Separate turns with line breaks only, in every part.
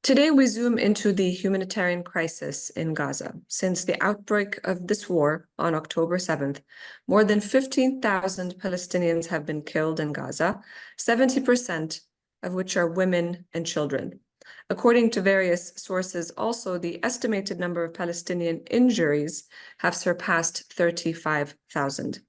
Today, we zoom into the humanitarian crisis in Gaza. Since the outbreak of this war on October 7th, more than 15,000 Palestinians have been killed in Gaza, 70% of which are women and children. According to various sources, also, the estimated number of Palestinian injuries have surpassed 35,000.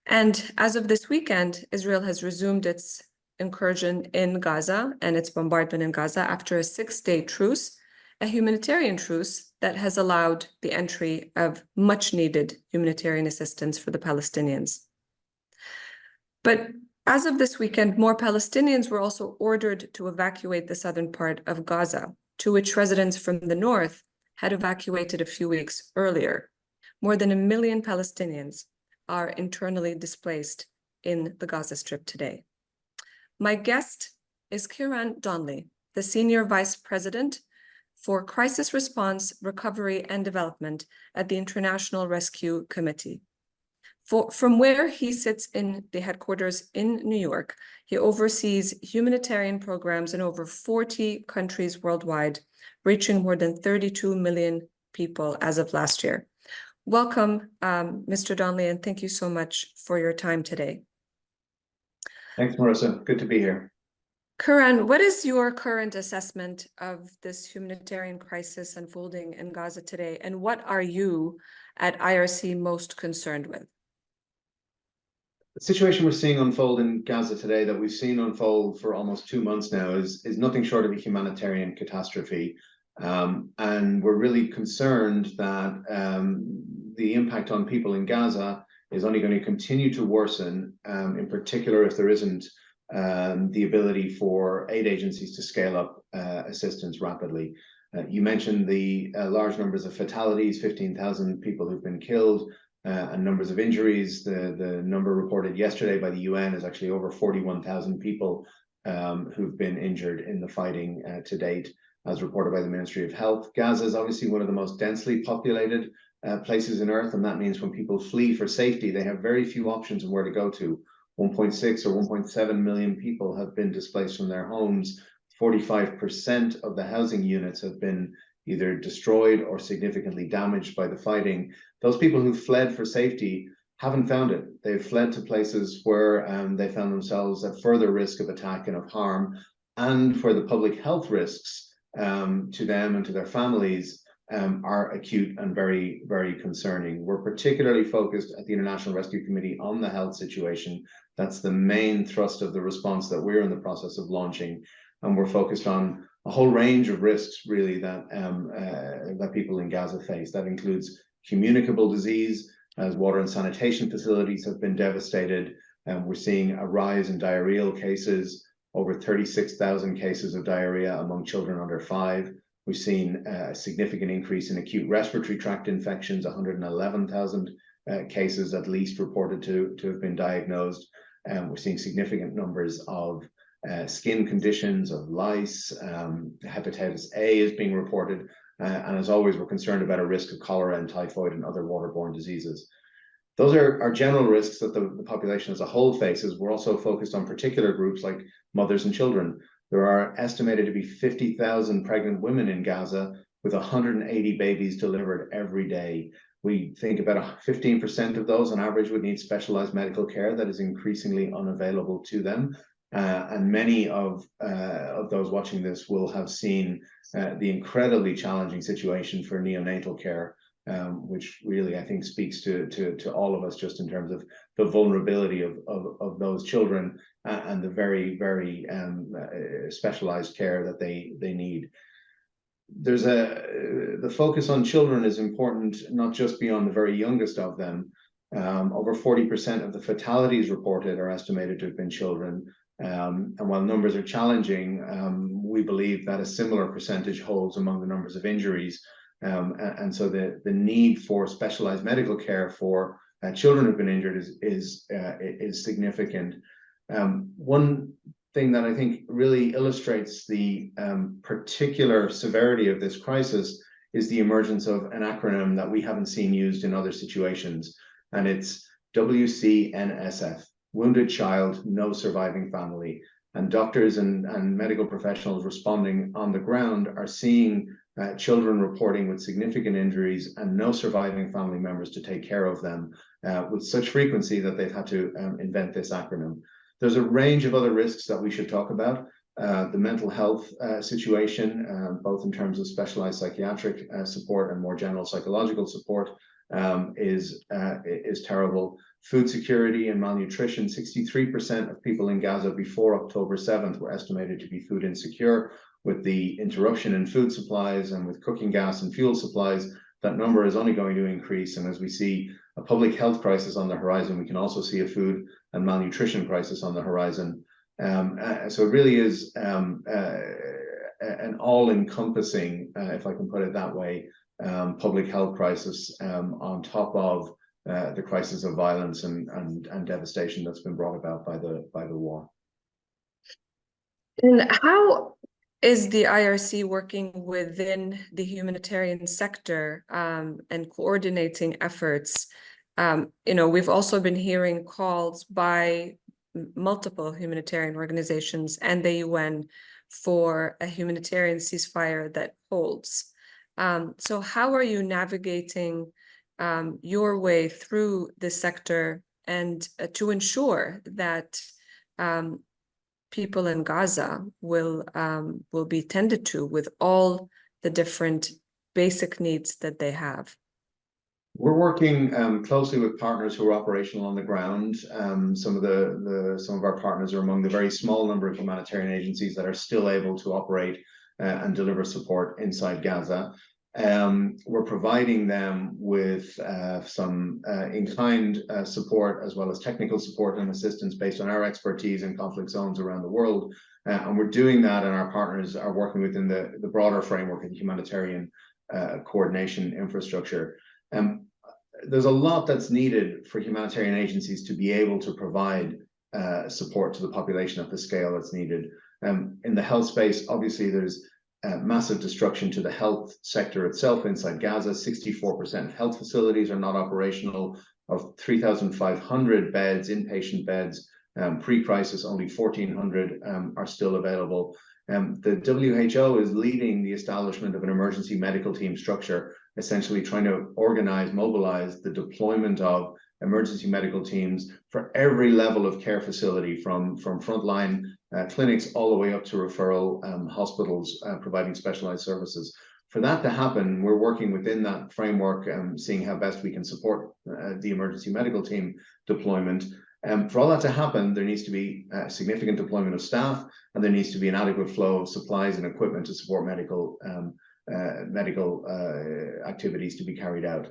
And as of this weekend, Israel has resumed its incursion in Gaza and its bombardment in Gaza after a 6-day truce, a humanitarian truce that has allowed the entry of much-needed humanitarian assistance for the Palestinians. But as of this weekend, more Palestinians were also ordered to evacuate the southern part of Gaza, to which residents from the north had evacuated a few weeks earlier. More than 1 million Palestinians are internally displaced in the Gaza Strip today. My guest is Ciaran Donnelly, the Senior Vice President for Crisis Response, Recovery and Development at the International Rescue Committee. From where he sits in the headquarters in New York, he oversees humanitarian programs in over 40 countries worldwide, reaching more than 32 million people as of last year. Welcome, Mr. Donnelly, and thank you so much for your time today.
Thanks, Marissa. Good to be here.
Ciaran, what is your current assessment of this humanitarian crisis unfolding in Gaza today, and what are you at IRC most concerned with?
The situation we're seeing unfold in Gaza today, that we've seen unfold for almost 2 months now, is nothing short of a humanitarian catastrophe. And we're really concerned that the impact on people in Gaza is only going to continue to worsen, in particular if there isn't the ability for aid agencies to scale up assistance rapidly. You mentioned the large numbers of fatalities, 15,000 people who've been killed, and numbers of injuries. The number reported yesterday by the UN is actually over 41,000 people who've been injured in the fighting to date, as reported by the Ministry of Health. Gaza is obviously one of the most densely populated places in Earth, and that means when people flee for safety, they have very few options of where to go to. 1.6 or 1.7 million people have been displaced from their homes. 45% of the housing units have been either destroyed or significantly damaged by the fighting. Those people who fled for safety haven't found it. They've fled to places where they found themselves at further risk of attack and of harm, and where the public health risks to them and to their families are acute and very, very concerning. We're particularly focused at the International Rescue Committee on the health situation. That's the main thrust of the response that we're in the process of launching. And we're focused on a whole range of risks, really, that people in Gaza face. That includes communicable disease, as water and sanitation facilities have been devastated. We're seeing a rise in diarrheal cases, over 36,000 cases of diarrhea among children under 5. We've seen a significant increase in acute respiratory tract infections, 111,000 cases at least reported to have been diagnosed. We're seeing significant numbers of skin conditions, of lice. Hepatitis A is being reported. And as always, we're concerned about a risk of cholera and typhoid and other waterborne diseases. Those are general risks that the population as a whole faces. We're also focused on particular groups like mothers and children. There are estimated to be 50,000 pregnant women in Gaza, with 180 babies delivered every day. We think about 15% of those on average would need specialized medical care that is increasingly unavailable to them. And many of those watching this will have seen the incredibly challenging situation for neonatal care, which really, I think, speaks to all of us, just in terms of the vulnerability of those children and the very, very specialized care that they need. The focus on children is important, not just beyond the very youngest of them. Over 40% of the fatalities reported are estimated to have been children. And while numbers are challenging, we believe that a similar percentage holds among the numbers of injuries. And so the need for specialized medical care for children who've been injured is significant. One thing that I think really illustrates the particular severity of this crisis is the emergence of an acronym that we haven't seen used in other situations, and it's WCNSF. Wounded child, no surviving family. And doctors and medical professionals responding on the ground are seeing children reporting with significant injuries and no surviving family members to take care of them with such frequency that they've had to invent this acronym. There's a range of other risks that we should talk about. The mental health situation, both in terms of specialized psychiatric support and more general psychological support, is terrible. Food security and malnutrition. 63% of people in Gaza before October 7th were estimated to be food insecure. With the interruption in food supplies and with cooking gas and fuel supplies, that number is only going to increase. And as we see a public health crisis on the horizon, we can also see a food and malnutrition crisis on the horizon. So it really is an all-encompassing, if I can put it that way, public health crisis on top of the crisis of violence and devastation that's been brought about by the war.
And how is the IRC working within the humanitarian sector and coordinating efforts? We've also been hearing calls by multiple humanitarian organizations and the UN for a humanitarian ceasefire that holds. So how are you navigating your way through this sector and to ensure that people in Gaza will be tended to with all the different basic needs that they have?
We're working closely with partners who are operational on the ground. Some of our partners are among the very small number of humanitarian agencies that are still able to operate and deliver support inside Gaza. We're providing them with some in-kind support as well as technical support and assistance based on our expertise in conflict zones around the world. And we're doing that, and our partners are working within the broader framework of the humanitarian coordination infrastructure. There's a lot that's needed for humanitarian agencies to be able to provide support to the population at the scale that's needed. In the health space, obviously, there's massive destruction to the health sector itself inside Gaza. 64% of health facilities are not operational. Of 3,500 beds, inpatient beds, pre-crisis, only 1,400 are still available. The WHO is leading the establishment of an emergency medical team structure, essentially trying to organize, mobilize the deployment of emergency medical teams for every level of care facility, from frontline clinics all the way up to referral hospitals providing specialized services. For that to happen, we're working within that framework, seeing how best we can support the emergency medical team deployment. For all that to happen, there needs to be significant deployment of staff, and there needs to be an adequate flow of supplies and equipment to support medical activities to be carried out.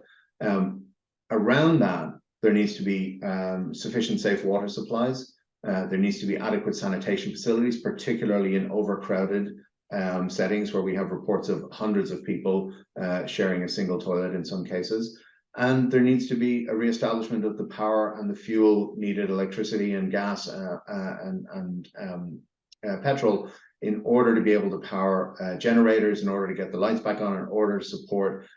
Around that, there needs to be sufficient safe water supplies. There needs to be adequate sanitation facilities, particularly in overcrowded settings where we have reports of hundreds of people sharing a single toilet in some cases. And there needs to be a reestablishment of the power and the fuel needed, electricity and gas and petrol, in order to be able to power generators, in order to get the lights back on, in order to support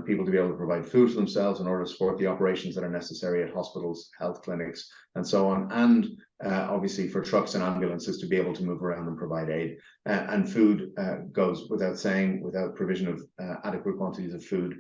people to be able to provide food for themselves, in order to support the operations that are necessary at hospitals, health clinics, and so on. And obviously for trucks and ambulances to be able to move around and provide aid. And food goes without saying. Without provision of adequate quantities of food,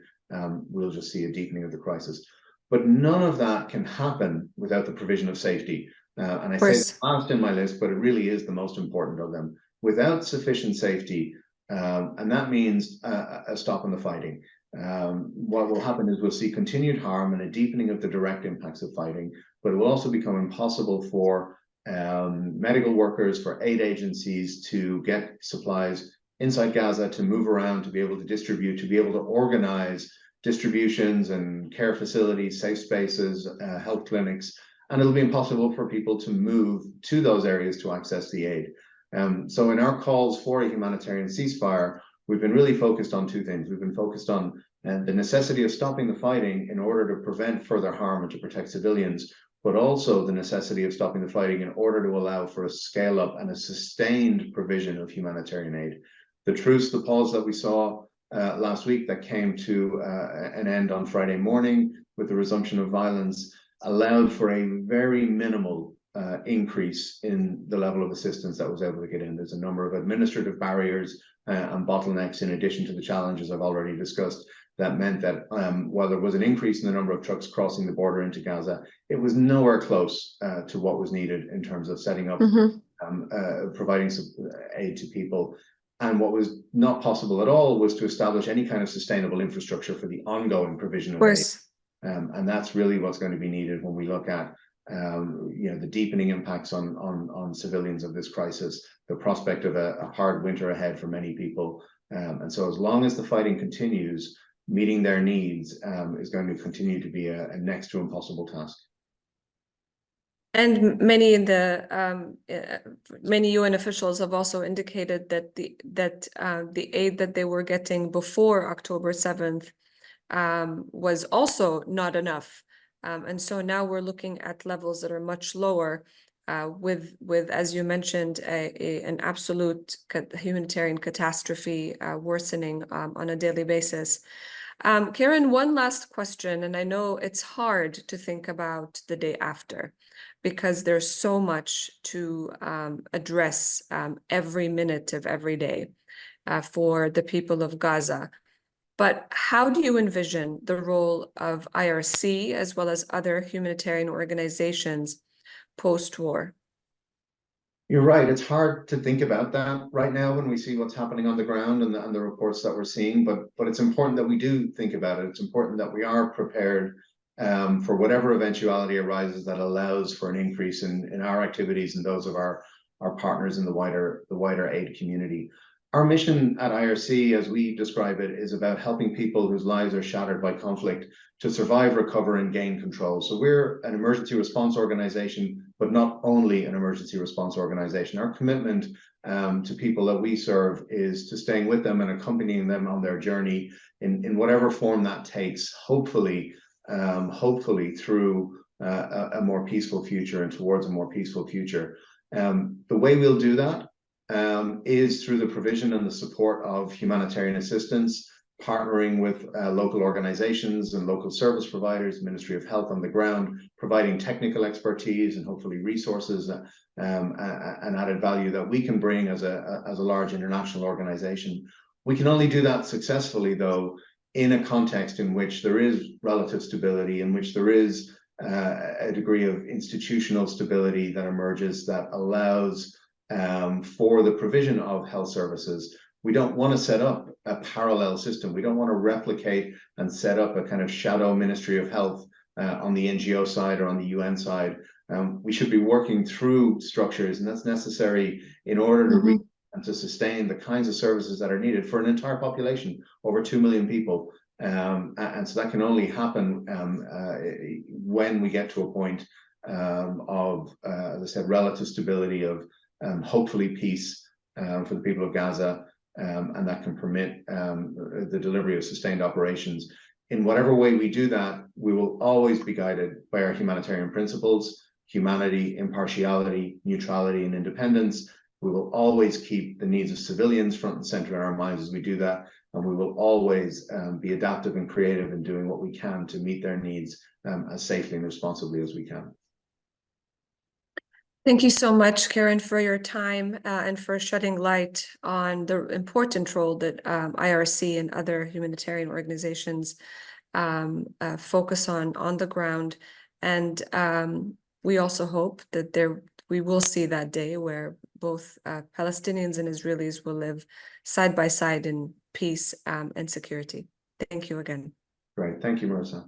we'll just see a deepening of the crisis. But none of that can happen without the provision of safety. And I say the last in my list, but it really is the most important of them. Without sufficient safety, and that means a stop in the fighting. What will happen is we'll see continued harm and a deepening of the direct impacts of fighting, but it will also become impossible for medical workers, for aid agencies to get supplies inside Gaza, to move around, to be able to distribute, to be able to organize distributions and care facilities, safe spaces, health clinics, and it'll be impossible for people to move to those areas to access the aid. So in our calls for a humanitarian ceasefire, we've been really focused on two things. We've been focused on the necessity of stopping the fighting in order to prevent further harm and to protect civilians, but also the necessity of stopping the fighting in order to allow for a scale up and a sustained provision of humanitarian aid. The truce, the pause that we saw last week that came to an end on Friday morning with the resumption of violence allowed for a very minimal increase in the level of assistance that was able to get in. There's a number of administrative barriers and bottlenecks in addition to the challenges I've already discussed that meant that while there was an increase in the number of trucks crossing the border into Gaza, it was nowhere close to what was needed in terms of setting up, providing aid to people. And what was not possible at all was to establish any kind of sustainable infrastructure for the ongoing provision of aid. And that's really what's going to be needed when we look at the deepening impacts on civilians of this crisis, the prospect of a hard winter ahead for many people. And so as long as the fighting continues, meeting their needs is going to continue to be a next to impossible task.
And many in the many UN officials have also indicated that the aid that they were getting before October 7th was also not enough. And so now we're looking at levels that are much lower, with as you mentioned, an absolute humanitarian catastrophe worsening on a daily basis. Ciaran, one last question, and I know it's hard to think about the day after because there's so much to address every minute of every day for the people of Gaza. But how do you envision the role of IRC as well as other humanitarian organizations post-war?
You're right. It's hard to think about that right now when we see what's happening on the ground and the reports that we're seeing. But it's important that we do think about it. It's important that we are prepared for whatever eventuality arises that allows for an increase in our activities and those of our partners in the wider aid community. Our mission at IRC, as we describe it, is about helping people whose lives are shattered by conflict to survive, recover, and gain control. So we're an emergency response organization, but not only an emergency response organization. Our commitment to people that we serve is to staying with them and accompanying them on their journey in whatever form that takes, hopefully through a more peaceful future and towards a more peaceful future. The way we'll do that is through the provision and the support of humanitarian assistance, partnering with local organizations and local service providers, Ministry of Health on the ground, providing technical expertise and hopefully resources and added value that we can bring as a large international organization. We can only do that successfully, though, in a context in which there is relative stability, in which there is a degree of institutional stability that emerges that allows for the provision of health services. We don't want to set up a parallel system. We don't want to replicate and set up a kind of shadow Ministry of Health on the NGO side or on the UN side. We should be working through structures, and that's necessary in order to reach and to sustain the kinds of services that are needed for an entire population, over 2 million people. And so that can only happen when we get to a point of, as I said, relative stability, of hopefully peace for the people of Gaza, and that can permit the delivery of sustained operations. In whatever way we do that, we will always be guided by our humanitarian principles: humanity, impartiality, neutrality, and independence. We will always keep the needs of civilians front and center in our minds as we do that, and we will always be adaptive and creative in doing what we can to meet their needs as safely and responsibly as we can.
Thank you so much, Ciaran, for your time and for shedding light on the important role that IRC and other humanitarian organizations focus on the ground. And we also hope that we will see that day where both Palestinians and Israelis will live side by side in peace and security. Thank you again.
Great. Thank you, Marissa.